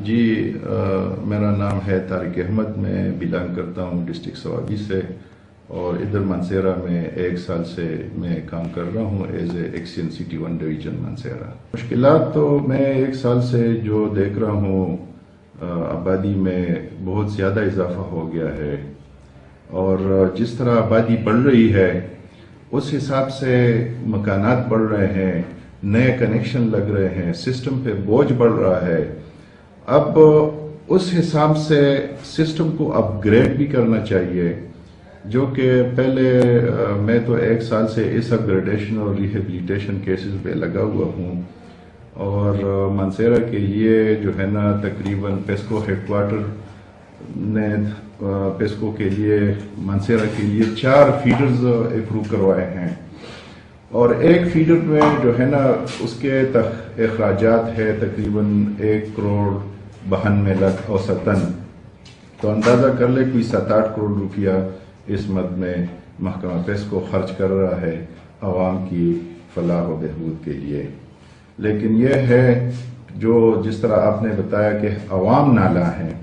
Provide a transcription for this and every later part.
جی میرا نام ہے طارق احمد. میں بلانگ کرتا ہوں ڈسٹرکٹ سوابی سے، اور ادھر مانسہرہ میں 1 سال سے میں کام کر رہا ہوں as a XEN city 1 division Mansehra. مشکلات تو میں 1 سال سے جو دیکھ رہا ہوں، آبادی میں بہت زیادہ اضافہ ہو گیا ہے، اور جس طرح آبادی بڑھ رہی ہے اس حساب سے مکانات بڑھ رہے ہیں، نئے کنیکشن لگ رہے ہیں، سسٹم پہ بوجھ بڑھ رہا ہے. اب اس حساب سے سسٹم کو اپ گریڈ بھی کرنا چاہیے، جو کہ پہلے میں تو 1 سال سے اس اپ گریڈیشن اور ریہیبلیٹیشن کیسز پہ لگا ہوا ہوں، اور مانسہرہ کے لیے جو ہے نا تقریباً پیسکو ہیڈ کوارٹر نے پیسکو کے لیے مانسہرہ کے لیے 4 فیڈرز اپروو کروائے ہیں، اور ایک فیڈر میں جو ہے نا اس کے اخراجات ہے تقریباً 1,92,00,000 اوسطاً. تو اندازہ کر لے کوئی 7-8 کروڑ روپیہ اس مد میں محکمہ پیسکو خرچ کر رہا ہے عوام کی فلاح و بہبود کے لیے. لیکن یہ ہے جو جس طرح آپ نے بتایا کہ عوام نالہ ہیں،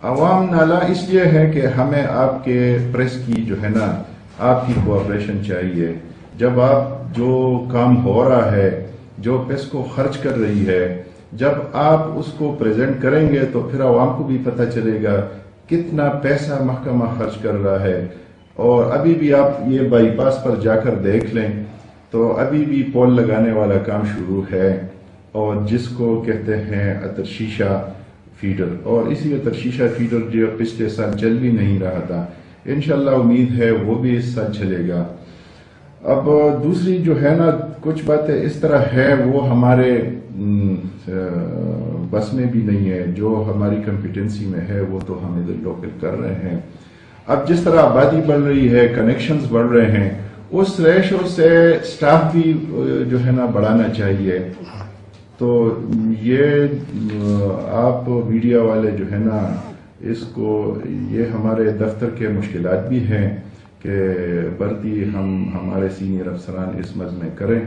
عوام نالہ اس لیے ہے کہ ہمیں آپ کے پریس کی جو ہے نا آپ کی کوآپریشن چاہیے. جب آپ جو کام ہو رہا ہے، جو پیسکو خرچ کر رہی ہے، جب آپ اس کو پریزنٹ کریں گے تو پھر عوام کو بھی پتہ چلے گا کتنا پیسہ محکمہ خرچ کر رہا ہے. اور ابھی بھی آپ یہ بائی پاس پر جا کر دیکھ لیں تو ابھی بھی پول لگانے والا کام شروع ہے، اور جس کو کہتے ہیں اترشیشہ فیڈر، اور اسی اترشیشہ فیڈر جو پچھلے سال چل بھی نہیں رہا تھا، انشاءاللہ امید ہے وہ بھی اس سال چلے گا. اب دوسری جو ہے نا کچھ باتیں اس طرح ہے وہ ہمارے بس میں بھی نہیں ہے، جو ہماری کمپیٹنسی میں ہے وہ تو ہم ادھر لوکل کر رہے ہیں. اب جس طرح آبادی بڑھ رہی ہے، کنیکشنز بڑھ رہے ہیں، اس ریشو سے سٹاف بھی جو ہے نا بڑھانا چاہیے. تو یہ آپ میڈیا والے جو ہے نا اس کو، یہ ہمارے دفتر کے مشکلات بھی ہیں کہ بھرتی ہمارے سینئر افسران اس مد میں کریں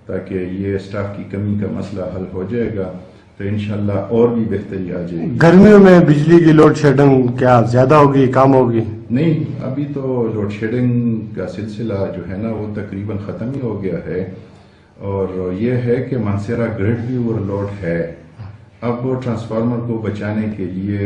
تاکہ یہ سٹاف کی کمی کا مسئلہ حل ہو جائے گا تو انشاءاللہ اور بھی بہتری آ جائے گی. گرمیوں میں بجلی کی لوڈ شیڈنگ کیا زیادہ ہوگی، کام ہوگی؟ نہیں، ابھی تو لوڈ شیڈنگ کا سلسلہ جو ہے نا وہ تقریباً ختم ہی ہو گیا ہے، اور یہ ہے کہ مانسہرہ گریڈ بھی اوور لوڈ ہے. اب وہ ٹرانسفارمر کو بچانے کے لیے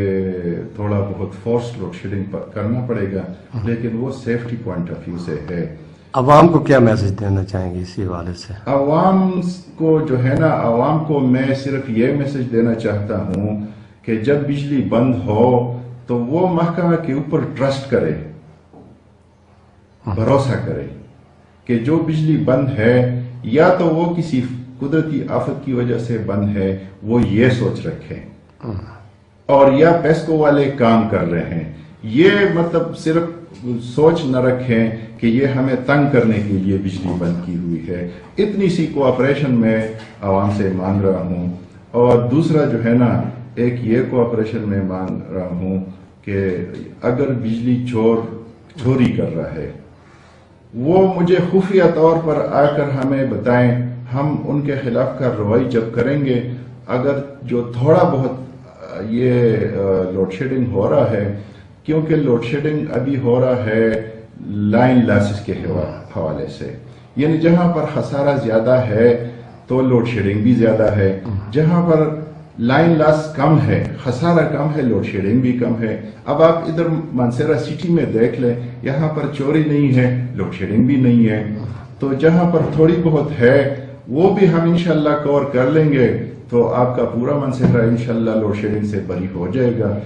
تھوڑا بہت فورس لوڈ شیڈنگ کرنا پڑے گا، لیکن وہ سیفٹی پوائنٹ آف ویو سے ہے. عوام کو کیا میسج دینا چاہیں گے اسی حوالے سے؟ عوام کو جو ہے نا، عوام کو میں صرف یہ میسج دینا چاہتا ہوں کہ جب بجلی بند ہو تو وہ محکمہ کے اوپر ٹرسٹ کرے، بھروسہ کرے کہ جو بجلی بند ہے یا تو وہ کسی قدرتی آفت کی وجہ سے بند ہے، وہ یہ سوچ رکھیں، اور یا پیسکو والے کام کر رہے ہیں. یہ مطلب صرف سوچ نہ رکھیں کہ یہ ہمیں تنگ کرنے کے لیے بجلی بند کی ہوئی ہے. اتنی سی کوآپریشن میں عوام سے مانگ رہا ہوں. اور دوسرا جو ہے نا ایک یہ کوآپریشن میں مانگ رہا ہوں کہ اگر بجلی چوری کر رہا ہے وہ مجھے خفیہ طور پر آ کر ہمیں بتائیں، ہم ان کے خلاف کارروائی جب کریں گے. اگر جو تھوڑا بہت یہ لوڈ شیڈنگ ہو رہا ہے، کیونکہ لوڈ شیڈنگ ابھی ہو رہا ہے لائن لاسز کے حوالے سے، یعنی جہاں پر خسارہ زیادہ ہے تو لوڈ شیڈنگ بھی زیادہ ہے، جہاں پر لائن لاس کم ہے، خسارہ کم ہے، لوڈ شیڈنگ بھی کم ہے. اب آپ ادھر مانسہرہ سٹی میں دیکھ لیں، یہاں پر چوری نہیں ہے، لوڈ شیڈنگ بھی نہیں ہے. تو جہاں پر تھوڑی بہت ہے وہ بھی ہم انشاءاللہ کور کر لیں گے تو آپ کا پورا مانسہرہ انشاءاللہ لوڈ شیڈنگ سے بری ہو جائے گا.